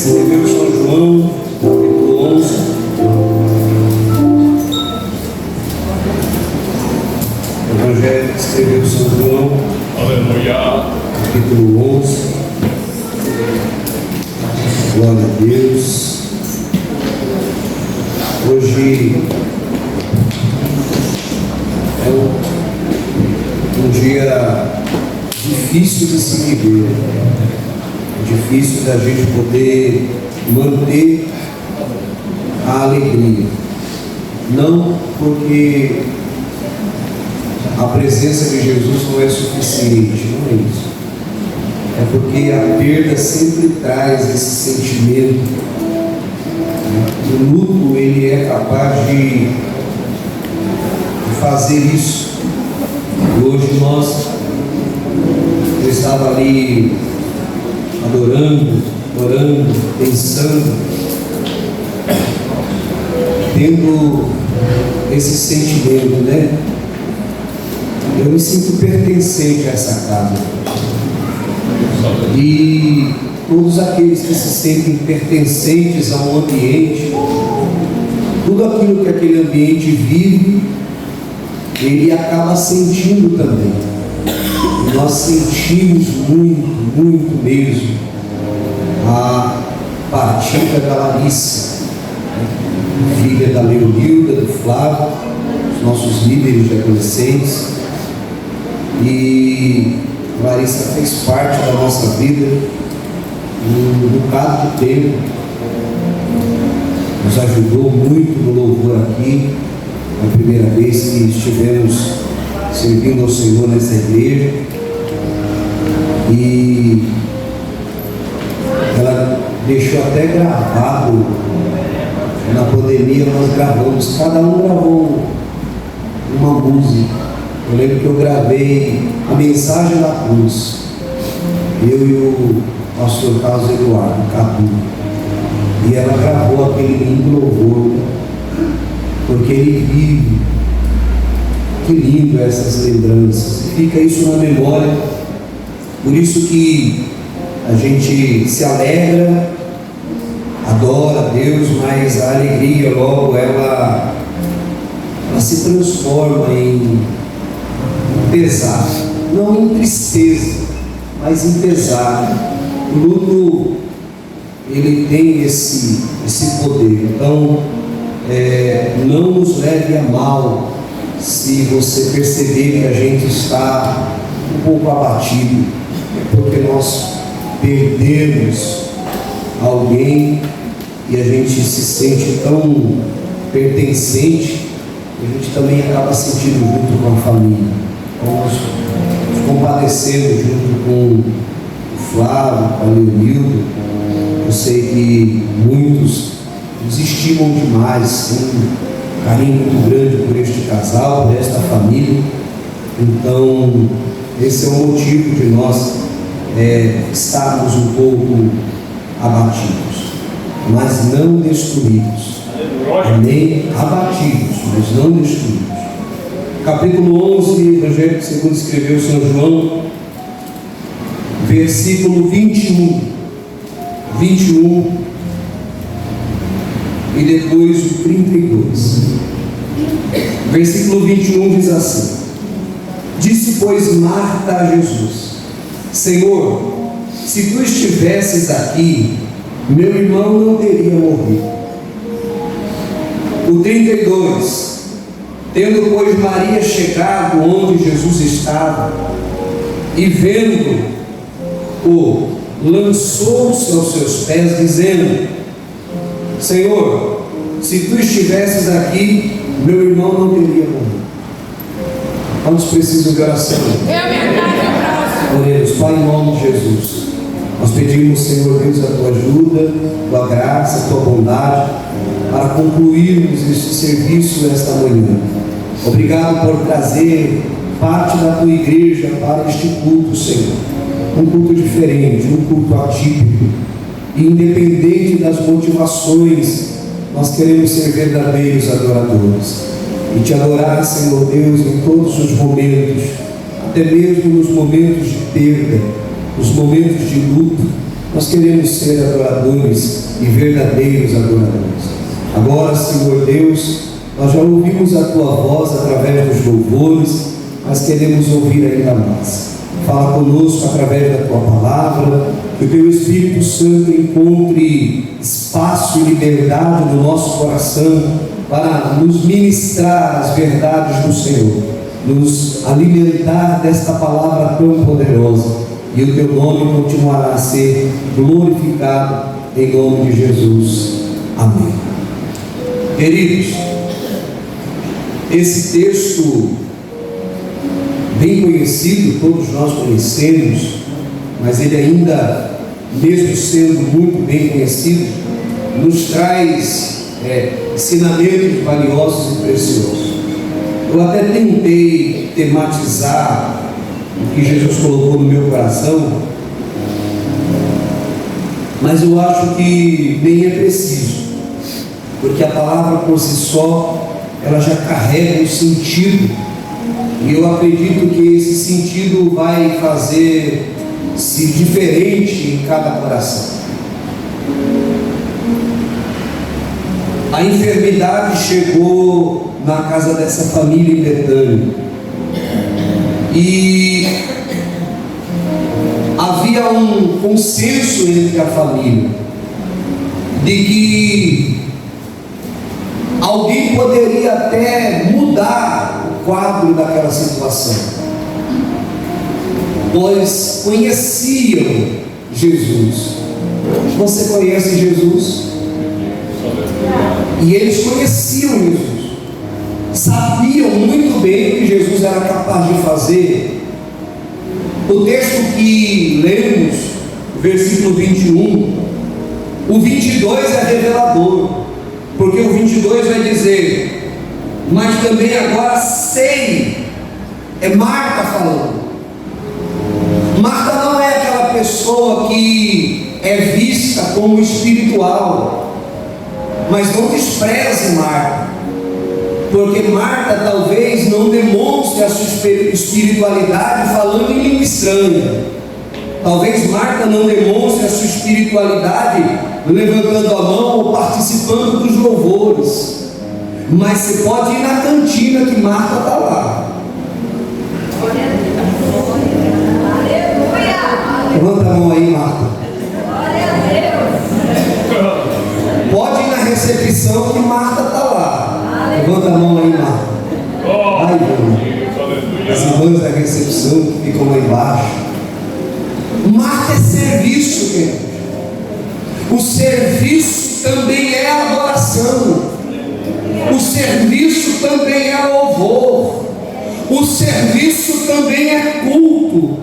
escreveu São João, capítulo 11. Evangelho que escreveu São João, Aleluia. capítulo 11. Glória a Deus. Hoje é um dia difícil de se viver, difícil da gente poder manter a alegria, não porque a presença de Jesus não é suficiente, não é isso, é porque a perda sempre traz esse sentimento. O luto, ele é capaz de fazer isso. E hoje eu estava ali adorando, orando, pensando, tendo esse sentimento, né? Eu me sinto pertencente a essa casa. E todos aqueles que se sentem pertencentes a um ambiente, tudo aquilo que aquele ambiente vive, ele acaba sentindo também. Nós sentimos muito, muito mesmo a partida da Larissa, filha da Leonilda, do Flávio, os nossos líderes de adolescentes. E Larissa fez parte da nossa vida um bocado de tempo, nos ajudou muito no louvor aqui, a primeira vez que estivemos servindo ao Senhor nessa igreja. E ela deixou até gravado, na pandemia nós gravamos, cada um gravou uma música. Eu lembro que eu gravei a mensagem da cruz, eu e o pastor Carlos Eduardo Cadu, e ela gravou aquele lindo louvor, porque ele vive. Que lindo essas lembranças, fica isso na memória. Por isso que a gente se alegra, adora a Deus, mas a alegria logo ela se transforma em pesar, não em tristeza, mas em pesar. O luto, ele tem esse poder. Então, não nos leve a mal se você perceber que a gente está um pouco abatido, porque nós perdemos alguém e a gente se sente tão pertencente, a gente também acaba sentindo junto com a família. Nós compadecemos junto com o Flávio, com a Leonilda. Eu sei que muitos nos estimam demais, tem um carinho muito grande por este casal, por esta família. Então, esse é o motivo de nós estarmos um pouco abatidos, mas não destruídos. Nem abatidos, mas não destruídos. Capítulo 11, Evangelho segundo escreveu São João, versículo 21 e depois o 32. Versículo 21 diz assim: Disse, pois, Marta a Jesus: Senhor, se tu estivesses aqui, meu irmão não teria morrido. O 32. Tendo, pois, Maria chegado onde Jesus estava, e vendo-o, lançou-se aos seus pés, dizendo: Senhor, se tu estivesses aqui, meu irmão não teria morrido. Vamos precisar de oração. Oremos. Pai, em nome de Jesus, nós pedimos, Senhor Deus, a tua ajuda, a tua graça, a tua bondade, para concluirmos este serviço nesta manhã. Obrigado por trazer parte da tua igreja para este culto, Senhor. Um culto diferente, um culto atípico. E independente das motivações, nós queremos ser verdadeiros adoradores. E te adorar, Senhor Deus, em todos os momentos, até mesmo nos momentos de perda, nos momentos de luto, Nós queremos ser adoradores e verdadeiros adoradores. Agora, Senhor Deus, nós já ouvimos a Tua voz através dos louvores, mas queremos ouvir ainda mais. Fala conosco através da Tua palavra, que o Teu Espírito Santo encontre espaço e liberdade no nosso coração para nos ministrar as verdades do Senhor, nos alimentar desta palavra tão poderosa, e o Teu nome continuará a ser glorificado em nome de Jesus. Amém. Queridos, esse texto bem conhecido, todos nós conhecemos, mas ele ainda, mesmo sendo muito bem conhecido, nos traz ensinamentos valiosos e preciosos. Eu até tentei tematizar o que Jesus colocou no meu coração, mas eu acho que nem é preciso, porque a palavra por si só, ela já carrega um sentido, e eu acredito que esse sentido vai fazer-se diferente em cada coração. A enfermidade chegou na casa dessa família em Betânia, e havia um consenso entre a família de que alguém poderia até mudar o quadro daquela situação, pois conheciam Jesus. Você conhece Jesus? E eles conheciam Jesus, sabiam muito bem o que Jesus era capaz de fazer. O texto que lemos, versículo 21, o 22 é revelador, porque o 22 vai dizer: mas também agora sei, é Marta falando. Marta não é aquela pessoa que é vista como espiritual, mas não despreze Marta, porque Marta talvez não demonstre a sua espiritualidade falando em língua estranha. Talvez Marta não demonstre a sua espiritualidade levantando a mão ou participando dos louvores, mas você pode ir na cantina que Marta está lá. Levanta a mão aí, Marta. Pode ir na recepção que Marta está lá. Levanta a mão aí, Marta. Ai, Deus. As irmãs da recepção que ficam lá embaixo. Marta é serviço, querido. O serviço também é adoração. O serviço também é louvor. O serviço também é culto.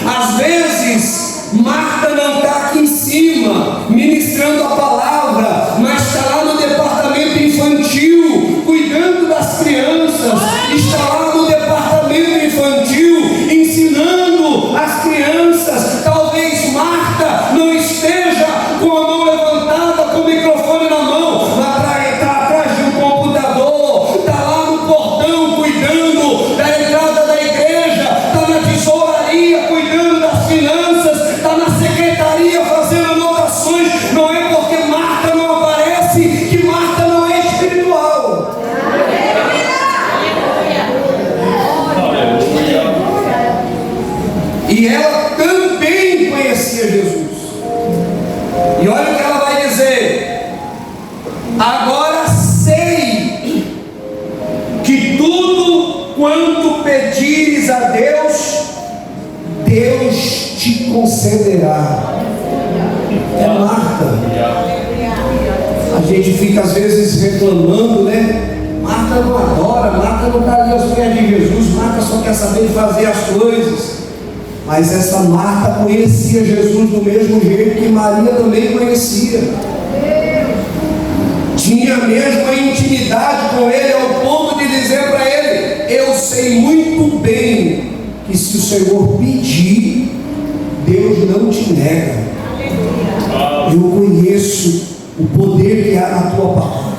Às vezes, Marta não está aqui em cima ministrando a palavra, mas está lá no departamento infantil, cuidando das crianças, está lá no departamento infantil, ensinando as crianças. Talvez Marta não esteja com a mão levantada, com o microfone na mão, está atrás de um computador, está lá no portão, cuidando da entrada da igreja, está na tesouraria, cuidando das finanças, está na secretaria, fazendo anotações. Não é porque Marta não aparece que Marta não é espiritual. E ela também conhecia Jesus. E olha o que ela vai dizer: agora sei que tudo quanto pedires a Deus, Deus te concederá. É Marta. A gente fica às vezes reclamando, né? Marta não adora, Marta não está ali aos pés de Jesus, Marta só quer saber de fazer as coisas. Mas essa Marta conhecia Jesus do mesmo jeito que Maria também conhecia. Tinha mesmo a intimidade com ele, ao ponto de dizer para ele: eu sei muito bem que se o Senhor pedir, Deus não te nega. Eu conheço o poder que há na tua palavra.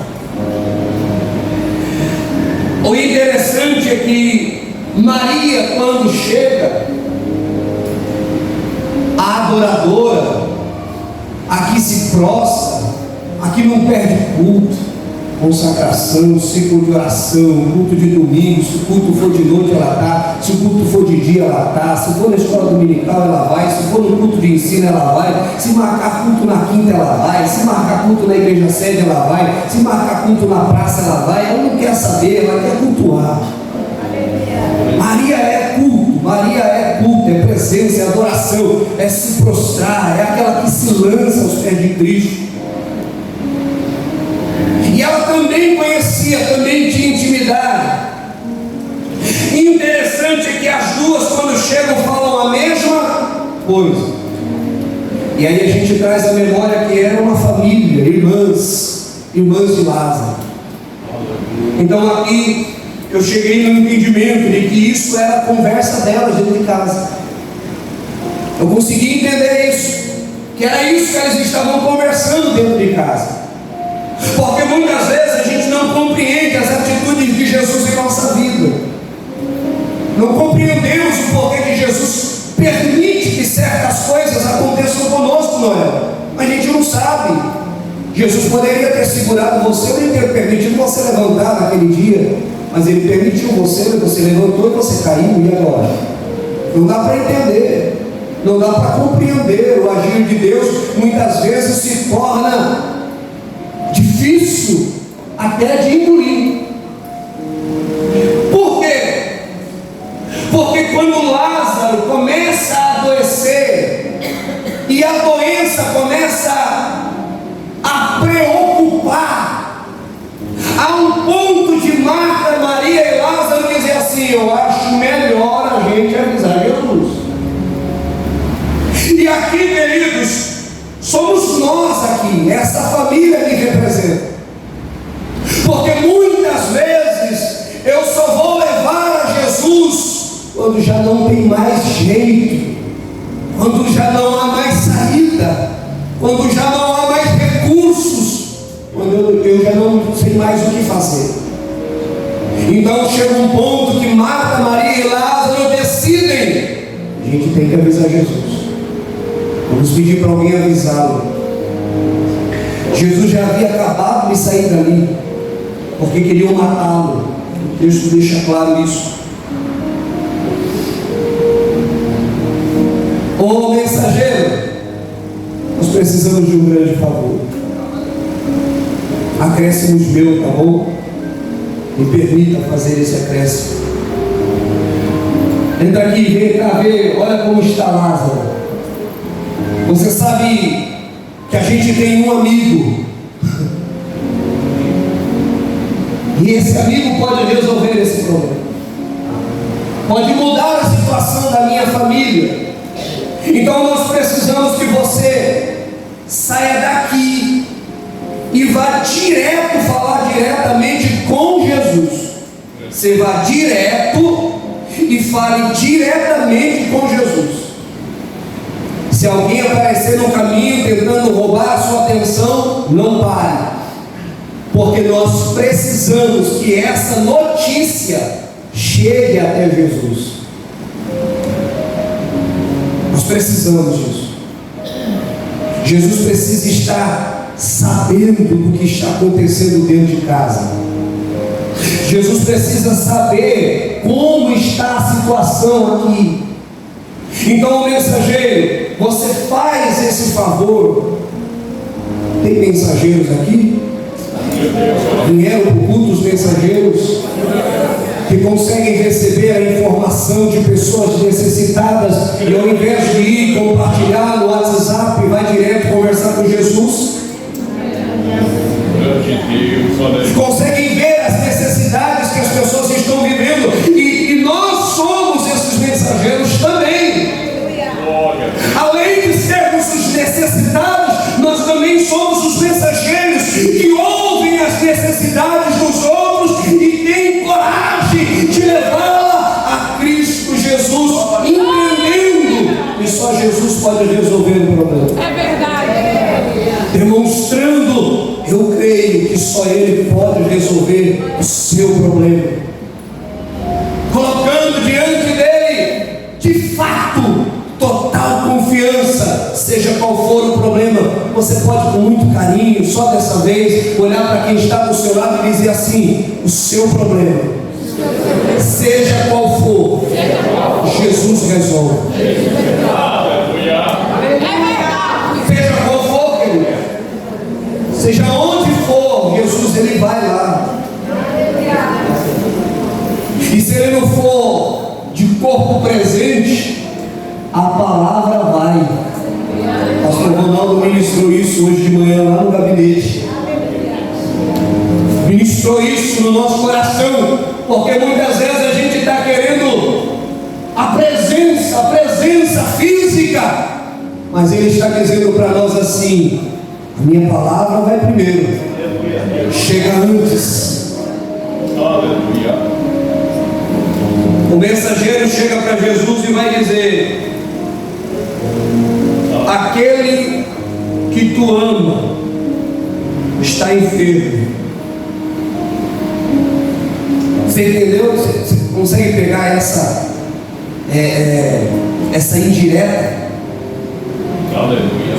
O interessante é que Maria, quando chega, a adoradora, aqui se prostra, aqui não perde culto. Consagração, ciclo de oração, culto de domingo, se o culto for de noite ela está, se o culto for de dia ela está, se for na escola dominical ela vai, se for no culto de ensino ela vai, se marcar culto na quinta ela vai, se marcar culto na igreja sede ela vai, se marcar culto na praça ela vai, ela não quer saber, ela quer cultuar. Maria é culto, é presença, é adoração, é se prostrar, é aquela que se lança aos pés de Cristo. E ela também conhecia, também tinha intimidade. Interessante é que as duas, quando chegam, falam a mesma coisa. E aí a gente traz à memória que era uma família, irmãs de Lázaro. Então aqui eu cheguei no entendimento de que isso era a conversa delas dentro de casa. Eu consegui entender isso, que era isso que elas estavam conversando dentro de casa. Porque muitas vezes a gente não compreende as atitudes de Jesus em nossa vida. Não compreendemos o porquê que Jesus permite que certas coisas aconteçam conosco, Noel. Mas a gente não sabe. Jesus poderia ter segurado você, ou ter permitido você levantar naquele dia, mas Ele permitiu você levantou e você caiu, e agora? Não dá para entender, não dá para compreender. O agir de Deus muitas vezes se torna difícil até de engolir. Por quê? Porque quando Lázaro começa a adoecer e a doença começa a preocupar, a um ponto de Marta, Maria e Lázaro dizer assim: eu acho melhor a gente avisar Jesus. E aqui, queridos, somos nós aqui, essa família que representa. Porque muitas vezes eu só vou levar a Jesus quando já não tem mais jeito, quando já não há mais saída, quando já não há mais recursos, quando eu já não sei mais o que fazer. Então chega um ponto que Marta, Maria e Lázaro decidem: a gente tem que avisar Jesus. Vamos pedir para alguém avisá-lo. Jesus já havia acabado de sair dali, porque queriam matá-lo. O texto deixa claro isso. Ô mensageiro, nós precisamos de um grande favor. Acréscimos meu, tá bom? Me permita fazer esse acréscimo. Entra aqui, vem cá ver, olha como está Lázaro. Você sabe que a gente tem um amigo, e esse amigo pode resolver esse problema, pode mudar a situação da minha família. Então nós precisamos que você saia daqui e vá direto falar diretamente com Jesus. Você vá direto e fale diretamente com Jesus. Se alguém aparecer no caminho tentando roubar a sua atenção, não pare, porque nós precisamos que essa notícia chegue até Jesus. Nós precisamos disso. Jesus precisa estar sabendo do que está acontecendo dentro de casa. Jesus precisa saber como está a situação aqui. Então, mensageiro, você faz esse favor. Tem mensageiros aqui? Vieram para o culto os mensageiros que conseguem receber a informação de pessoas necessitadas e ao invés de ir compartilhar no WhatsApp, vai direto conversar com Jesus. Conseguem ver as necessidades que as pessoas estão vivendo, e nós somos esses mensageiros também. Além de sermos os necessitados, nós também somos os mensageiros que ouvem as necessidades dos outros e têm coragem de levá-la a Cristo Jesus, entendendo que só Jesus pode resolver o problema. É verdade. Demonstrando, eu creio que só Ele pode resolver o seu problema. Colocando diante dele, de fato, total confiança, seja qual for o problema. você pode com muito carinho, só dessa vez, olhar para quem está do seu lado e dizer assim: o seu problema, seja qual for, Jesus resolve. Seja qual for, querido, seja onde for, Jesus ele vai lá. E se ele não for de corpo presente, a palavra vai. Pastor Ronaldo ministrou isso hoje de manhã lá no gabinete. Ministrou isso no nosso coração, porque muitas vezes a gente está querendo a presença física, mas ele está dizendo para nós assim: a minha palavra vai primeiro, chega antes. Aleluia. O mensageiro chega para Jesus e vai dizer: aquele que tu ama está enfermo. Você entendeu? Você consegue pegar essa indireta?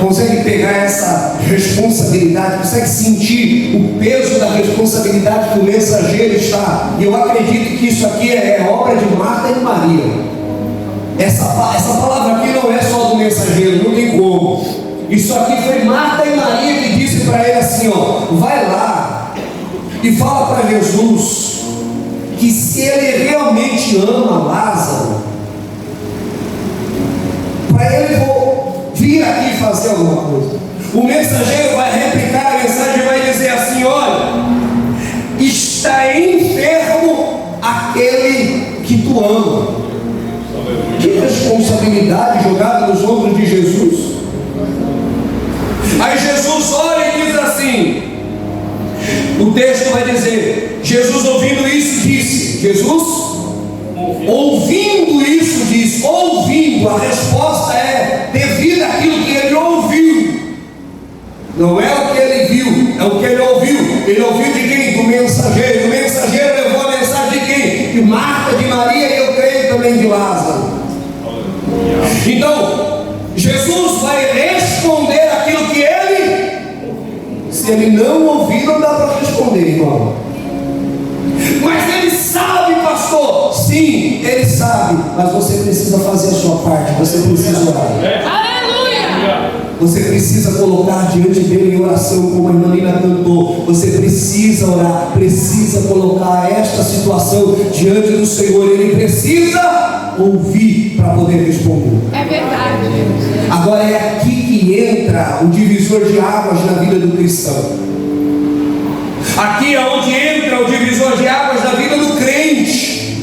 Consegue pegar essa responsabilidade? Consegue sentir o peso da responsabilidade que o mensageiro está? E eu acredito que isso aqui é obra de Marta e Maria. Essa palavra aqui não é só do mensageiro, não tem como. Isso aqui foi Marta e Maria que disse para ele assim: ó, vai lá e fala para Jesus que se ele realmente ama Lázaro, para ele vir aqui fazer alguma coisa. O mensageiro vai replicar a mensagem e vai dizer assim: olha, está enfermo aquele que tu ama. Que responsabilidade jogada nos ombros de Jesus. Aí Jesus olha e diz assim, o texto vai dizer: Jesus ouvindo isso disse, ouvindo isso disse, ouvindo, a resposta é devido àquilo que ele ouviu. Não é o que ele viu, é o que ele ouviu. Ele ouviu de quem? Do mensageiro. O mensageiro levou a mensagem de quem? De Marta, de Maria e eu creio também de Lázaro. Então, Jesus vai responder aquilo que ele, se ele não ouvir, não dá para responder, irmão. Mas ele sabe, pastor. Sim, ele sabe. Mas você precisa fazer a sua parte. Você precisa orar. Aleluia! Você precisa colocar diante dele em oração, como a irmã Nina cantou. Você precisa orar. Precisa colocar esta situação diante do Senhor. Ele precisa ouvir para poder responder. É verdade. Agora é aqui que entra o divisor de águas na vida do cristão. Aqui é onde entra o divisor de águas na vida do crente.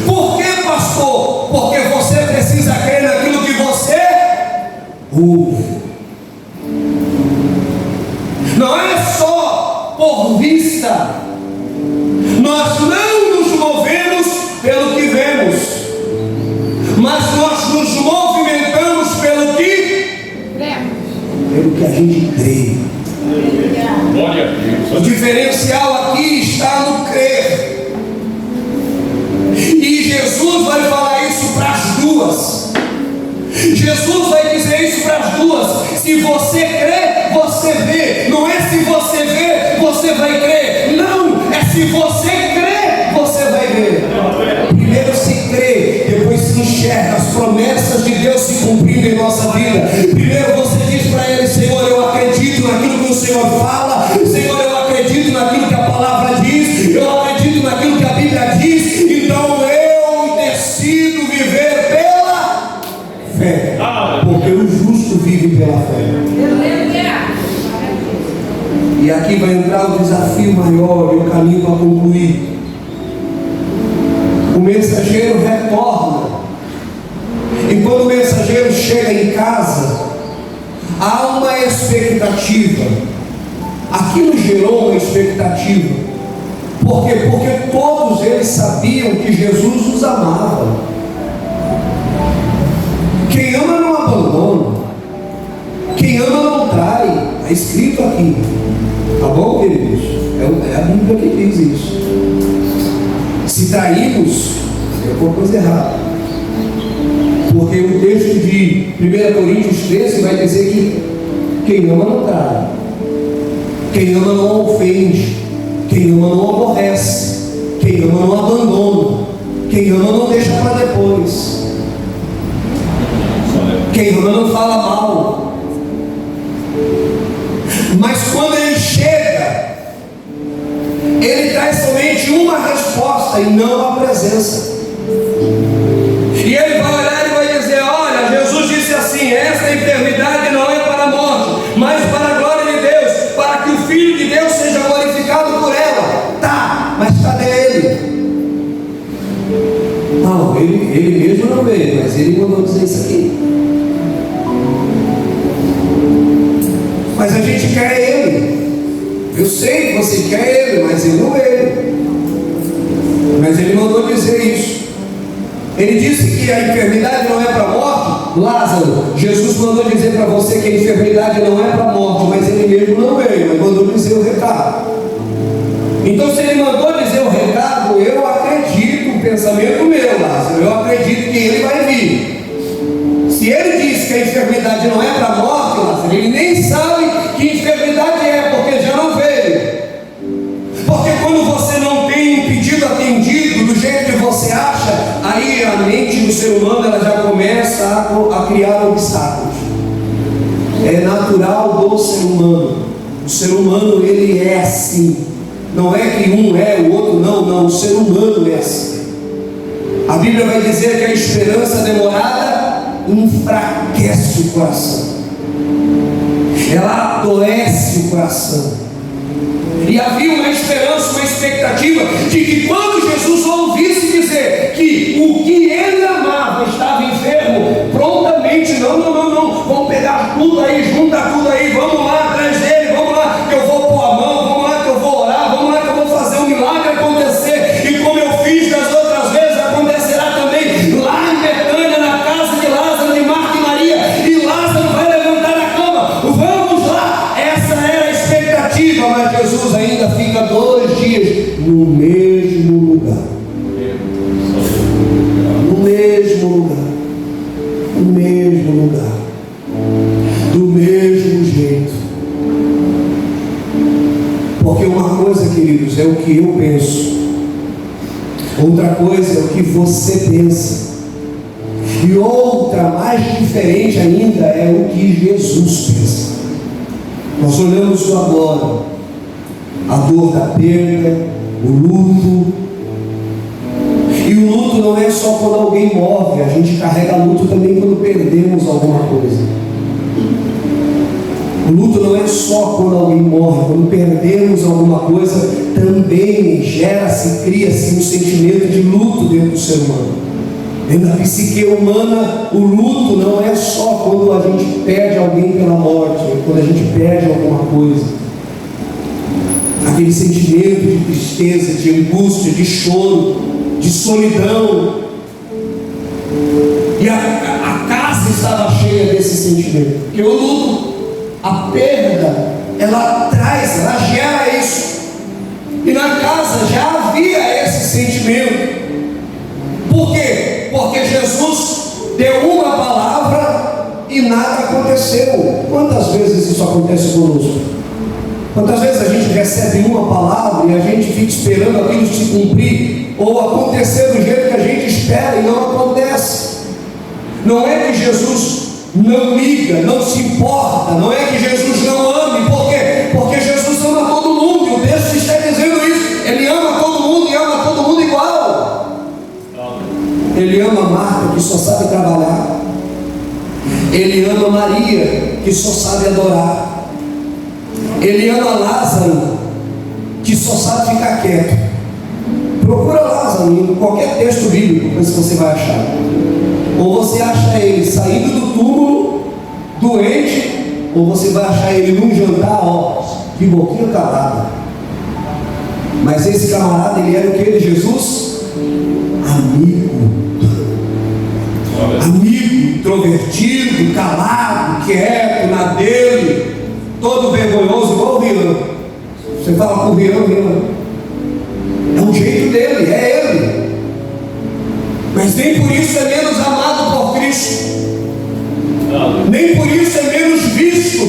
Por que, pastor? Porque você precisa crer naquilo que você ouve. Não é só por vista. Nós não nos movemos pelo que vemos, mas nós nos movimentamos pelo que a gente crê. O diferencial aqui está no crer. E Jesus vai falar isso para as duas. Jesus vai dizer isso para as duas. Se você crê, você vê. Não é se você vê, você vai crer. Não, é se você crê, você vai ver. Primeiro se crê, depois se enxerga as promessas de Deus se cumprindo em nossa vida. Primeiro você diz para ele: Senhor, eu acredito naquilo que o Senhor fala. Senhor, eu acredito naquilo que a palavra diz. Eu acredito naquilo que a Bíblia diz. Então eu decido viver pela fé. Porque o justo vive pela fé. E aqui vai entrar o desafio maior e o caminho para concluir. O mensageiro retorna. E quando o mensageiro chega em casa, há uma expectativa. Aquilo gerou uma expectativa. Por quê? Porque todos eles sabiam que Jesus os amava. Quem ama não abandona. Quem ama não trai. Está escrito aqui. Tá bom, queridos? É a Bíblia que diz isso. Se traímos, é alguma coisa errada. Porque o texto de 1 Coríntios 13 vai dizer que Quem ama não trai. Quem ama não ofende. Quem ama não aborrece. Quem ama não abandona. Quem ama não deixa para depois. Quem ama não fala mal. Mas quando ele chega, ele traz somente uma resposta e não a presença. E ele vai olhar e vai dizer: olha, Jesus disse assim: esta enfermidade não é para a morte, mas para a glória de Deus, para que o Filho de Deus seja glorificado por ela. Tá, mas cadê ele? Não, ele mesmo não veio, mas ele mandou dizer isso aqui. Mas a gente quer ele. Eu sei que você quer ele, mas ele não veio. Mas ele mandou dizer isso. Ele disse que a enfermidade não é para a morte. Lázaro, Jesus mandou dizer para você que a enfermidade não é para a morte, mas ele mesmo não veio, mas mandou dizer o recado. Então, se ele mandou dizer o recado, eu acredito, o pensamento meu, Lázaro, eu acredito que ele vai vir. Se ele disse que a enfermidade não é para a morte, Lázaro, ele nem sabe que enfermidade é, porque já não veio. Porque quando você não tem um pedido atendido do jeito que você acha, aí a mente do ser humano ela já começa a criar obstáculos. É natural do ser humano. O ser humano ele é assim. Não é que um é, o outro não. O ser humano é assim. A Bíblia vai dizer que a esperança demorada enfraquece o coração. Ela adoece o coração. E havia uma esperança, uma expectativa de que quando Jesus ouvisse dizer que o que ele amava estava enfermo, prontamente, não, vamos pegar tudo aí, junta tudo aí, vamos lá atrás dele, vamos lá que eu vou pôr a mão, vamos lá que eu vou orar, vamos lá que eu vou fazer um milagre acontecer, e como eu fiz das outras vezes, acontecerá também lá em Betânia, na casa de Lázaro, de Marta e Maria, e Lázaro vai levantar a cama, vamos lá. Essa era a expectativa, mas Jesus ainda fica 2 dias no mesmo lugar. No mesmo lugar. No mesmo lugar. Do mesmo jeito. Porque uma coisa, queridos, é o que eu penso. Outra coisa é o que você pensa. E outra, mais diferente ainda, é o que Jesus pensa. Nós olhamos o agora. A dor da perda, o luto. E o luto não é só quando alguém morre, a gente carrega luto também quando perdemos alguma coisa. O luto não é só quando alguém morre, quando perdemos alguma coisa, também gera-se, cria-se um sentimento de luto dentro do ser humano. Dentro da psique humana, o luto não é só quando a gente perde alguém pela morte, é quando a gente perde alguma coisa. Aquele sentimento de tristeza, de angústia, de choro, de solidão. E a casa estava cheia desse sentimento. Porque o luto, a perda, ela traz, ela gera isso. E na casa já havia esse sentimento. Por quê? Porque Jesus deu uma palavra e nada aconteceu. Quantas vezes isso acontece conosco? Quantas vezes a gente recebe uma palavra e a gente fica esperando aquilo se cumprir ou acontecer do jeito que a gente espera e não acontece? Não é que Jesus não liga, não se importa, não é que Jesus não ame. Por quê? Porque Jesus ama todo mundo, e o texto está dizendo isso. Ele ama todo mundo e ama todo mundo igual. Ele ama Marta, que só sabe trabalhar. Ele ama Maria, que só sabe adorar. Ele ama Lázaro, que só sabe ficar quieto. Procura Lázaro em qualquer texto bíblico, ver se você vai achar. Ou você acha ele saindo do túmulo, doente, ou você vai achar ele num jantar, ó, de boquinha calada. Mas esse camarada, ele era o que de Jesus? Amigo. Amigo, introvertido, calado, quieto, na dele. Todo vergonhoso, igual o Rian. Você fala com o Rian. É um jeito dele, é ele. Mas nem por isso é menos amado por Cristo. Nem por isso é menos visto.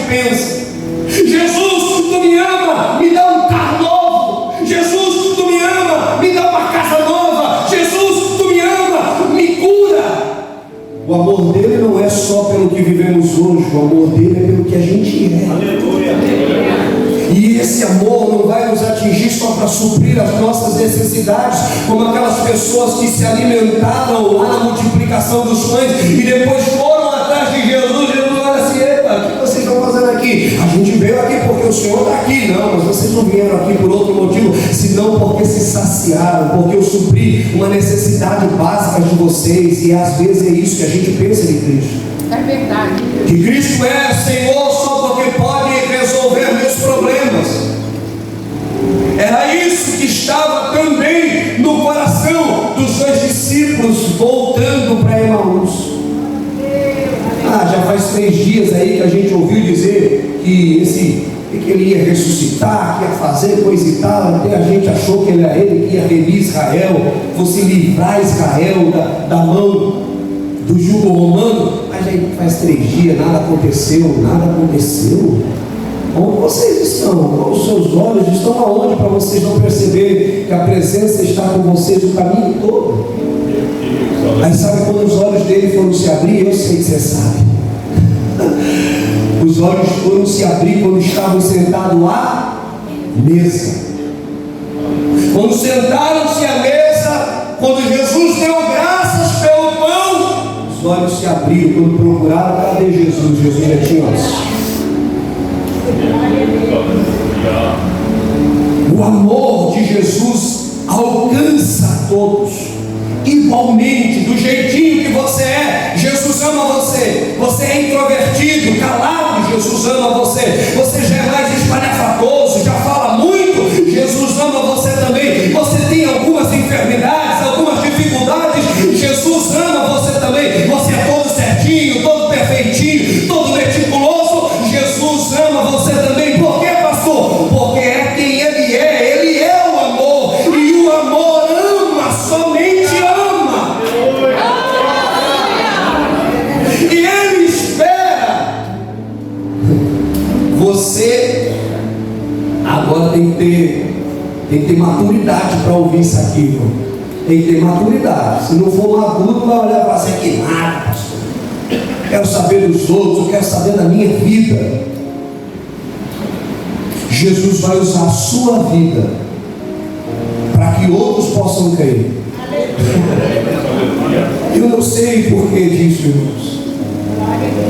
pensa. Jesus, tu me ama, me dá um carro novo. Jesus, tu me ama, me dá uma casa nova. Jesus, tu me ama, me cura. O amor dele não é só pelo que vivemos hoje, o amor dele é pelo que a gente é. Aleluia. E esse amor não vai nos atingir só para suprir as nossas necessidades, como aquelas pessoas que se alimentaram lá na multiplicação dos pães e depois foram atrás de Jesus. Jesus olha assim: epa, o que vocês estão fazendo aqui? A gente veio aqui porque o Senhor está aqui. Não, mas vocês não vieram aqui por outro motivo, senão porque se saciaram, porque eu supri uma necessidade básica de vocês. E às vezes é isso que a gente pensa de Cristo. É verdade. Que Cristo é Senhor só porque pode resolver meus problemas. Era isso que estava também no coração dos dois discípulos voltando para Emaús. Já faz 3 dias aí que a gente ouviu dizer que ele ia ressuscitar, que ia fazer coisa e tal. Até a gente achou que era ele que ia remir Israel, fosse livrar Israel da mão do jugo romano. Mas aí faz 3 dias, nada aconteceu. Onde vocês estão? Os seus olhos estão aonde para vocês não perceberem que a presença está com vocês o caminho todo? Aí sabe quando os olhos dele foram se abrir? Eu sei que você sabe. Os olhos foram se abrir quando estavam sentados à mesa. Quando sentaram-se à mesa, quando Jesus deu graças pelo pão, os olhos se abriram. Quando procuraram, cadê Jesus? Jesus já tinha olhos. O amor de Jesus alcança todos igualmente, do jeitinho que você é. Jesus ama você. Você é introvertido, calado, Jesus ama você. Você já é mais espalhafatoso, já fala muito, Jesus ama você também. Você tem algumas enfermidades, algumas dificuldades, Jesus ama você também. Você é todo certinho, todo perfeitinho, todo meticuloso, Jesus ama você também. Por quê, pastor? Porque é quem Ele é o amor, e o amor ama, somente ama. E Ele espera. Você agora tem que ter maturidade para ouvir isso aqui, irmão. Tem que ter maturidade. Se não for maduro, vai olhar para você que nada, pastor. Quero saber dos outros, eu quero saber da minha vida. Jesus vai usar a sua vida para que outros possam crer. Eu não sei por que disso, irmãos.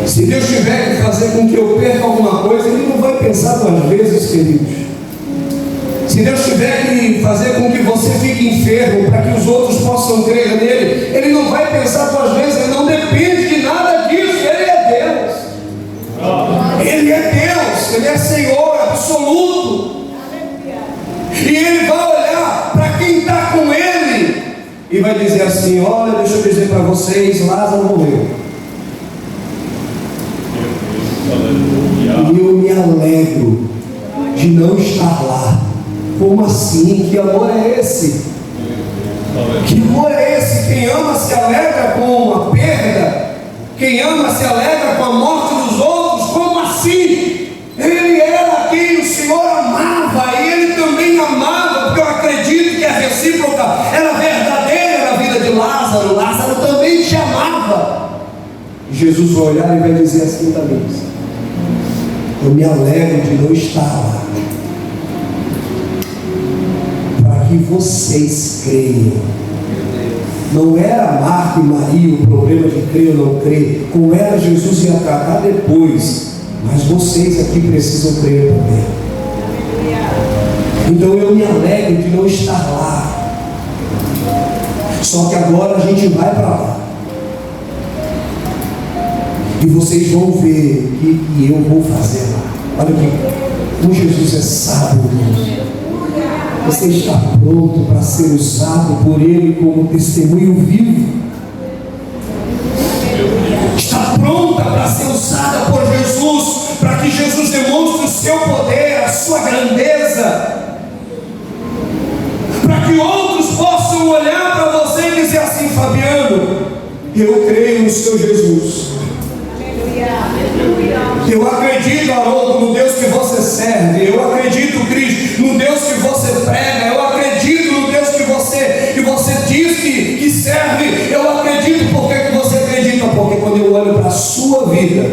Se Deus tiver que fazer com que eu perca alguma coisa, Ele não vai pensar 2 vezes, queridos. Se Deus tiver que fazer com que você fique enfermo para que os outros possam crer nele, Ele não vai pensar 2 vezes. Ele não depende de nada disso. Ele é Deus. Ele é Deus. Ele é Senhor absoluto. E Ele vai olhar para quem está com Ele e vai dizer assim: olha, deixa eu dizer para vocês, Lázaro morreu. E eu me alegro de não estar lá. Como assim? Que amor é esse? Que amor é esse? Quem ama se alegra com a perda. Quem ama se alegra com a morte dos outros. Como assim? Ele era quem o Senhor amava, e Ele também amava, porque eu acredito que a recíproca era verdadeira na vida de Lázaro. Lázaro também te amava. Jesus vai olhar e vai dizer assim também: eu me alegro de não estar lá, para que vocês creiam. Não era Marta e Maria o problema de crer ou não crer. Com ela Jesus ia tratar depois, mas vocês aqui precisam crer também. Então eu me alegro de não estar lá. Só que agora a gente vai para lá, e vocês vão ver o que eu vou fazer lá. Olha aqui, como Jesus é sábio, irmãos. Você está pronto para ser usado por Ele como testemunho vivo? Está pronta para ser usada por Jesus, para que Jesus demonstre o seu poder, a sua grandeza, para que outros possam olhar para você e dizer assim: Fabiano, eu creio no seu Jesus. Eu acredito, Haroldo, no Deus que você serve. Eu acredito, Cristo, no Deus que você prega. Eu acredito no Deus que você diz que serve. Eu acredito. Por que você acredita? Porque quando eu olho para a sua vida,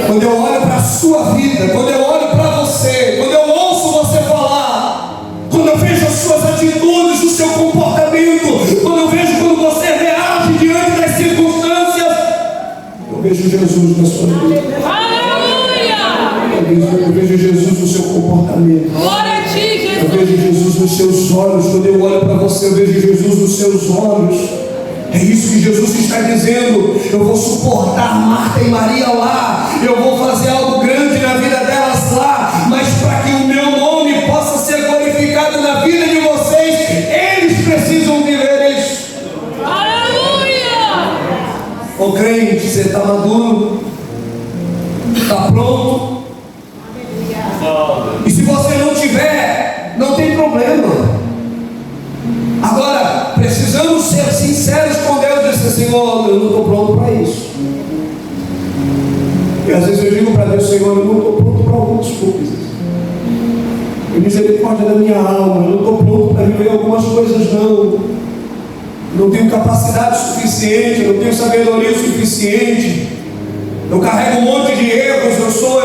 quando eu olho para a sua vida, quando eu olho para você, quando eu ouço você falar, quando eu vejo as suas atitudes, o seu comportamento, quando eu vejo como você reage diante das circunstâncias, eu vejo Jesus na sua vida. Eu vejo Jesus no seu comportamento. Glória a ti, Jesus. Eu vejo Jesus nos seus olhos. Quando eu olho para você, eu vejo Jesus nos seus olhos. É isso que Jesus está dizendo. Eu vou suportar Marta e Maria lá. Eu vou fazer algo grande na vida delas lá. Mas para que o meu nome possa ser glorificado na vida de vocês, eles precisam viver isso. Aleluia! Ô crente, você está maduro? Está pronto? E se você não tiver, não tem problema. Agora, precisamos ser sinceros com Deus e dizer: Senhor, eu não estou pronto para isso. E às vezes eu digo para Deus: Senhor, eu não estou pronto para algumas coisas. Eu misericórdia da minha alma, eu não estou pronto para viver algumas coisas, não. Não tenho capacidade suficiente, não tenho sabedoria suficiente. Eu carrego um monte de erros, eu sou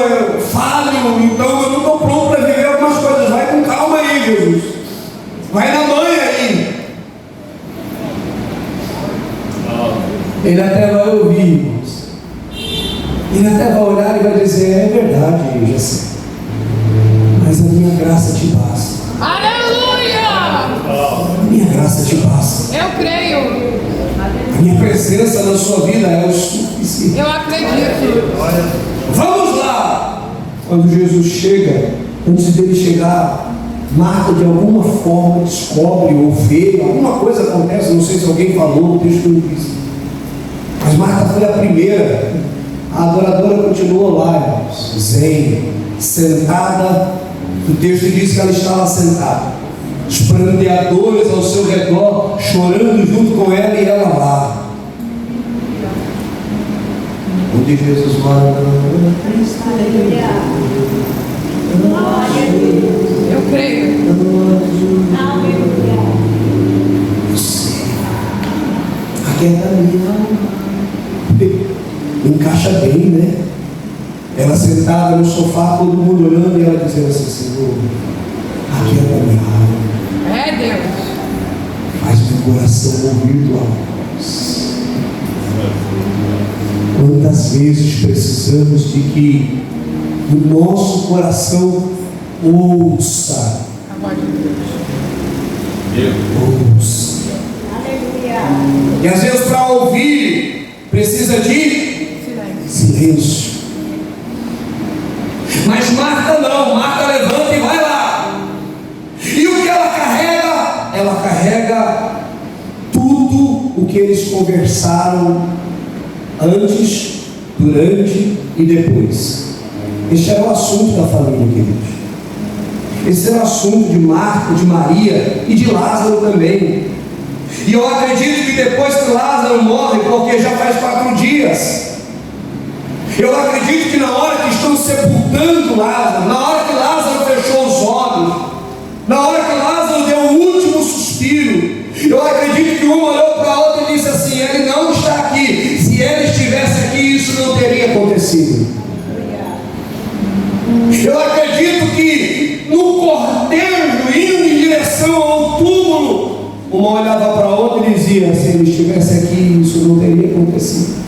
falho, então eu não estou pronto para viver algumas coisas. Vai com calma aí, Jesus. Vai na manha aí. Ele até vai ouvir, irmãos. Ele até vai olhar e vai dizer: é verdade, Jesus. Mas a minha graça te basta. Aleluia! A minha graça te basta. Eu creio. A minha presença na sua vida é o suficiente. Eu acredito. Vamos lá! Quando Jesus chega, antes dele chegar, Marta de alguma forma descobre ou vê, alguma coisa acontece, não sei se alguém falou, o texto não diz. Mas Marta foi a primeira. A adoradora continuou lá, irmãos, zen, sentada. O texto diz que ela estava sentada. Os prandeadores ao seu redor, chorando junto com ela e ela lá. Onde Jesus mora. Eu creio. Você aquieta a minha alma. Encaixa bem, né? Ela sentada no sofá, todo mundo olhando, e ela dizendo assim: Senhor, aquieta a minha alma. É Deus. Faz meu coração ouvir tua voz. Quantas vezes precisamos de que o nosso coração ouça. A voz de Deus. Ouça. E às vezes para ouvir precisa de silêncio. Mas Marta não. Marta levanta e vai lá. E o que ela carrega? Ela carrega tudo o que eles conversaram antes, durante e depois. Este era o assunto da família, queridos. Esse era o assunto de Marta, de Maria e de Lázaro também. E eu acredito que depois que Lázaro morre, porque já faz 4 dias, eu acredito que na hora que estão sepultando Lázaro, na hora que Lázaro fechou os olhos, na hora que Lázaro deu o último suspiro, eu acredito que um olhou para a outra e disse assim: ele não está aqui. Se ele estivesse aqui, isso não teria acontecido. Eu acredito que no cortejo, indo em direção ao túmulo, uma olhava para a outra e dizia: se ele estivesse aqui, isso não teria acontecido.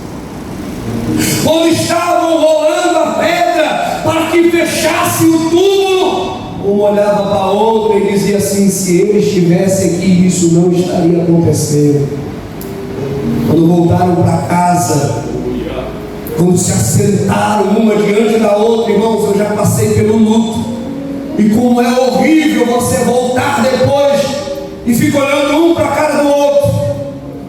Quando estavam rolando a pedra para que fechasse o túmulo, uma olhava para a outra e dizia assim: se ele estivesse aqui, isso não estaria acontecendo. Quando voltaram para casa, quando se assentaram uma diante da outra, irmãos, eu já passei pelo luto. E como é horrível você voltar depois e fica olhando um para a cara do outro,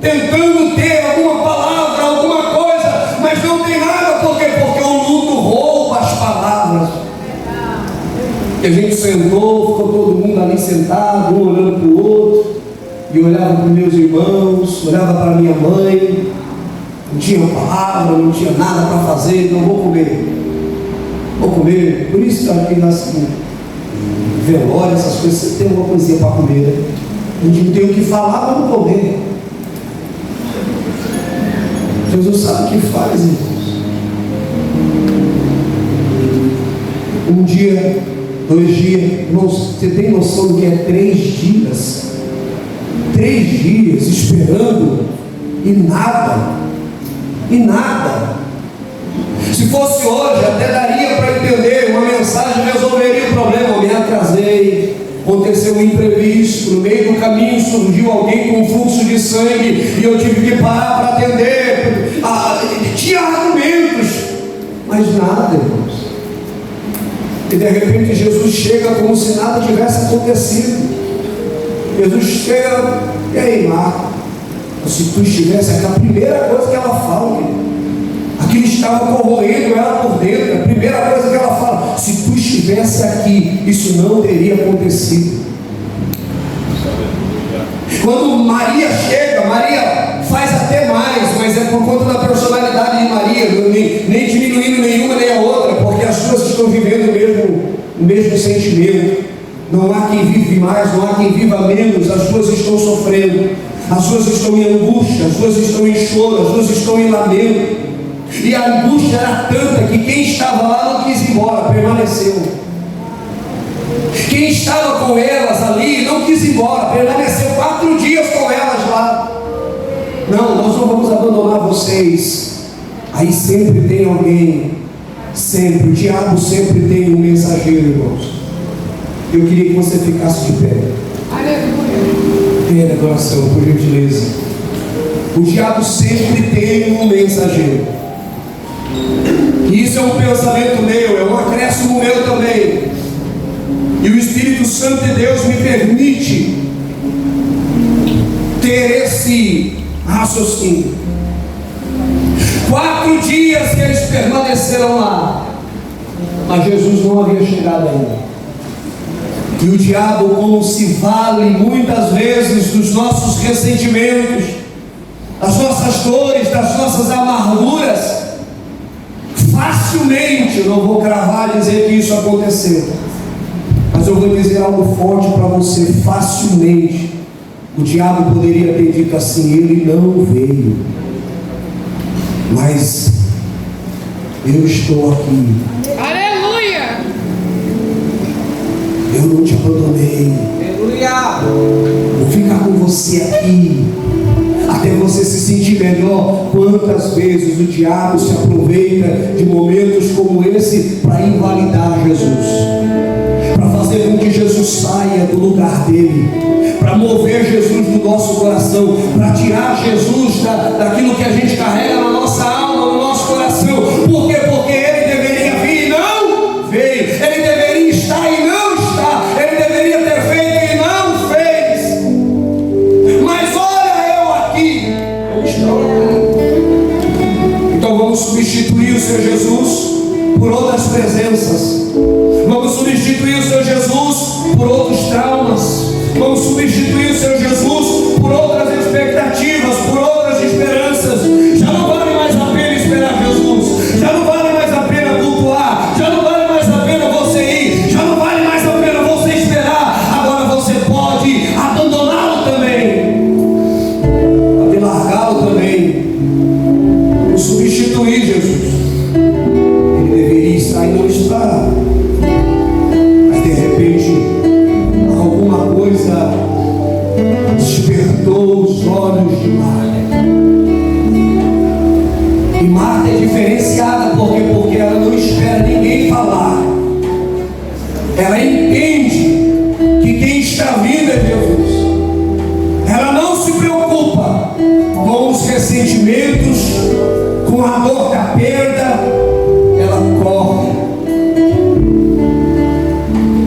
tentando ter alguma palavra, alguma coisa, mas não tem nada. Por quê? Porque o luto rouba as palavras. E a gente sentou, ficou todo mundo ali sentado, um olhando para o outro, e olhava para os meus irmãos, olhava para minha mãe, não tinha palavra, não tinha nada para fazer, então vou comer. Vou comer. Por isso que assim, velório, essas coisas, você tem alguma coisinha para comer, né? A gente não tem o que falar, vamos comer. Jesus sabe o que faz, irmãos. Um dia, 2 dias, irmãos, você tem noção do que é 3 dias? 3 dias esperando e nada. E nada. Se fosse hoje, até daria para entender, uma mensagem resolveria o problema. Eu me atrasei, aconteceu um imprevisto, no meio do caminho surgiu alguém com um fluxo de sangue e eu tive que parar para atender. Tinha argumentos, mas nada, irmãos. E de repente Jesus chega como se nada tivesse acontecido. Jesus chega, e aí, Marta? Se tu estivesse aqui, a primeira coisa que ela fala, aquilo estava corroendo ela por dentro. A primeira coisa que ela fala: se tu estivesse aqui, isso não teria acontecido. Quando Maria chega, Maria faz até mais, mas é por conta da personalidade de Maria, nem diminuindo nenhuma nem a outra, porque as duas estão vivendo o mesmo sentimento. Não há quem vive mais, não há quem viva menos, as duas estão sofrendo, as duas estão em angústia, as duas estão em choro, as duas estão em lamento. E a angústia era tanta que quem estava lá não quis ir embora, permaneceu. Quem estava com elas ali não quis ir embora, permaneceu 4 dias com elas lá. Não, nós não vamos abandonar vocês. Aí sempre tem alguém, sempre, o diabo sempre tem um mensageiro, irmãos. Eu queria que você ficasse de pé. Aleluia. Tenha coração, por gentileza. O diabo sempre tem um mensageiro. Isso é um pensamento meu, é um acréscimo meu também. E o Espírito Santo de Deus me permite ter esse raciocínio. 4 dias que eles permaneceram lá, mas Jesus não havia chegado ainda. E o diabo, como se vale muitas vezes dos nossos ressentimentos, das nossas dores, das nossas amarguras, facilmente, eu não vou cravar e dizer que isso aconteceu, mas eu vou dizer algo forte para você: facilmente o diabo poderia ter dito assim: ele não veio, mas eu estou aqui. Aleluia. Eu não te abandonei. Aleluia. Vou ficar com você aqui até você se sentir melhor. Quantas vezes o diabo se aproveita de momentos como esse para invalidar Jesus, para fazer com que Jesus saia do lugar dele, para mover Jesus do nosso coração, para tirar Jesus daquilo que a gente carrega na nossa alma, no nosso coração. Por quê? Porque ele deveria vir e não veio, ele deveria estar e não está, ele deveria ter feito e não fez. Mas olha eu aqui, eu estou aqui. Então vamos substituir o Senhor Jesus por outras presenças. Vamos substituir o Senhor Jesus por outros traumas. Vamos substituir o Senhor Jesus por outras expectativas, por outras esperanças. Já não vale mais a pena esperar Jesus. Já não vale mais a pena cultuar. Já não vale mais a pena você ir. Já não vale mais a pena você esperar. Agora você pode abandoná-lo também, pode largá-lo também. Vamos substituir Jesus. Ele deveria estar e não está. Mas de repente alguma coisa despertou os olhos de Marta. E Marta é diferenciada porque ela não espera ninguém falar. Ela entende que quem está vindo é Jesus. Ela não se preocupa com os ressentimentos, com a dor da perda. Ela corre.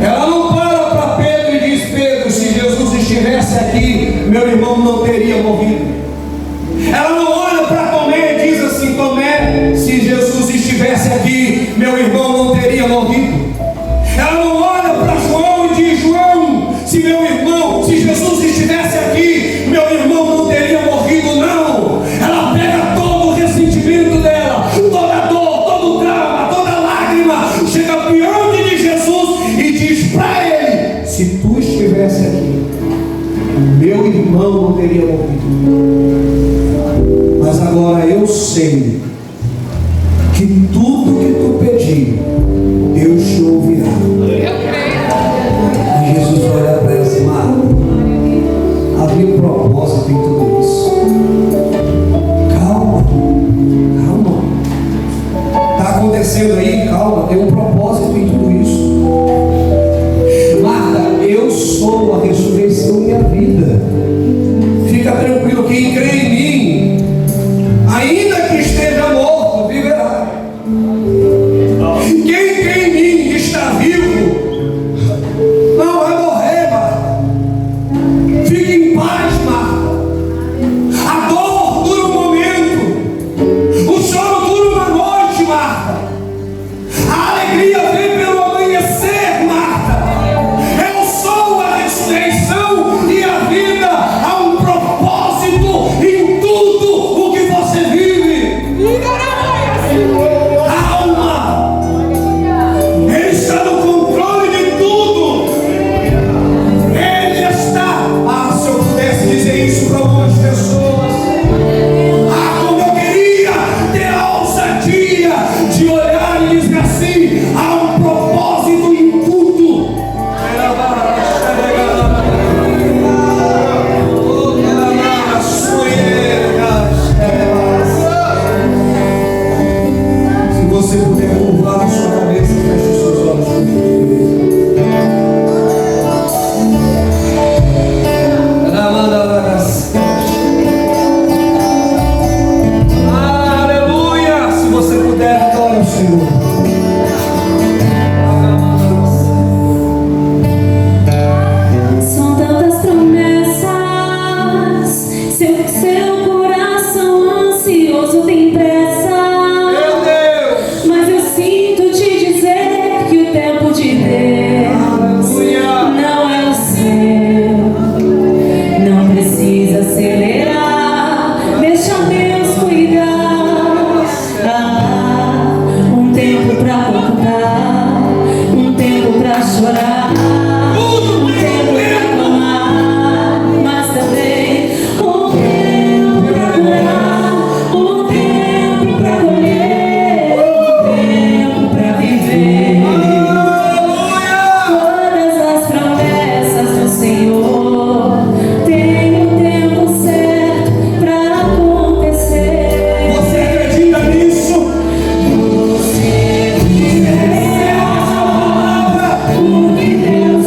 Ela não para para Pedro e diz: Pedro, se Jesus estivesse aqui, meu irmão não teria morrido. Ela não olha para Tomé e diz assim: Tomé, se Jesus estivesse aqui, meu irmão não teria morrido. Ela não olha para João e diz: João, se Jesus estivesse aqui, meu irmão não teria morrido. Não, ela pega todo o ressentimento estivesse aqui, meu irmão não teria morrido. Mas agora eu sei que tudo que tu pedir, Deus te ouvirá. E Jesus vai olhar para ela e dizer: Marta, havia um propósito em tudo isso. Calma, calma. Está acontecendo aí, calma, tem um propósito em tudo isso. Marta, eu sou a ressurreição e a vida. Fica tranquilo, quem crê em mim, ainda que esteja morto, viverá. Quem crê em mim e está vivo, não vai morrer, Marta. Fique em paz, Marta. A dor dura um momento, o choro dura uma noite, Marta. A alegria vem pelo amanhecer, Marta. Eu sou a ressurreição e a vida. Há um propósito em tudo o que você vive. A alma, Ele está no controle de tudo. Ele está. Se eu pudesse dizer isso para algumas pessoas, como eu queria ter a ousadia de olhar e dizer assim: há um propósito em tudo. Se você puder curvar a sua cabeça, feche os seus olhos comigo. Aleluia! Se você puder, adore o Senhor. São tantas promessas, seu coração ansioso tem pressa. Meu Deus! Mas eu sinto te dizer que o tempo de Deus não é o seu. Não precisa acelerar, deixa Deus cuidar. Um tempo pra contar, um tempo pra chorar, um tempo pra clamar, mas também um tempo pra curar, um tempo pra colher, um tempo pra viver. Todas as promessas do Senhor têm um tempo certo pra acontecer. Você acredita nisso? Você é o que Deus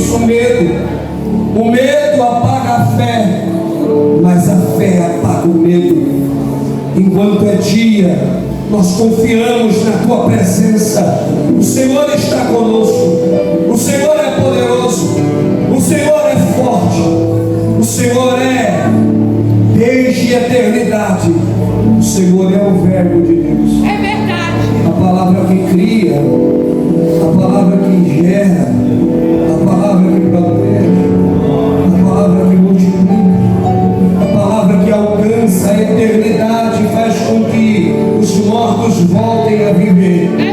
isso, o medo. O medo apaga a fé, mas a fé apaga o medo. Enquanto é dia, nós confiamos na Tua presença. O Senhor está conosco. O Senhor é poderoso. O Senhor é forte. O Senhor é desde a eternidade. O Senhor é o Verbo de Deus. É verdade. A palavra que cria, a palavra que gera, a palavra que protege, a palavra que multiplica, a palavra que alcança a eternidade e faz com que os mortos voltem a viver.